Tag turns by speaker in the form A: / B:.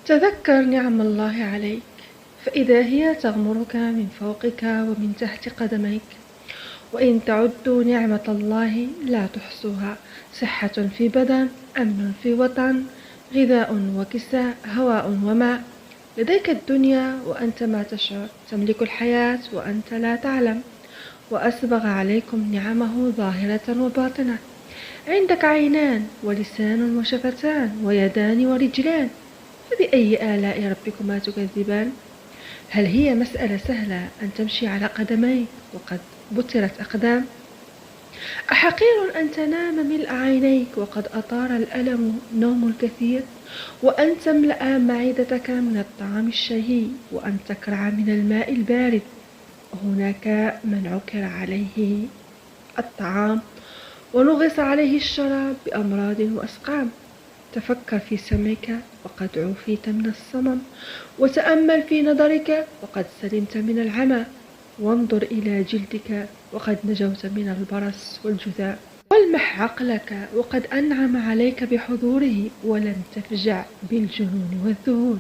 A: تذكر نعم الله عليك، فإذا هي تغمرك من فوقك ومن تحت قدميك. وإن تعدوا نعمة الله لا تحصوها. صحة في بدن، أمن في وطن، غذاء وكساء، هواء وماء. لديك الدنيا وأنت ما تشعر، تملك الحياة وأنت لا تعلم. وأسبغ عليكم نعمه ظاهرة وباطنة. عندك عينان ولسان وشفتان ويدان ورجلان، فبأي آلاء ربكما تكذبان؟ هل هي مسألة سهلة أن تمشي على قدميك وقد بترت أقدام؟ أحقير أن تنام ملء عينيك وقد أطار الألم نوم الكثير، وأن تملأ معدتك من الطعام الشهي، وأن تكرع من الماء البارد؟ هناك من عكر عليه الطعام ونغص عليه الشراب بأمراض وأسقام. تفكر في سمعك وقد عوفيت من الصمم، وتأمل في نظرك وقد سلمت من العمى، وانظر إلى جلدك وقد نجوت من البرص والجذام. والمح عقلك وقد أنعم عليك بحضوره، ولن تفجع بالجنون والذهول.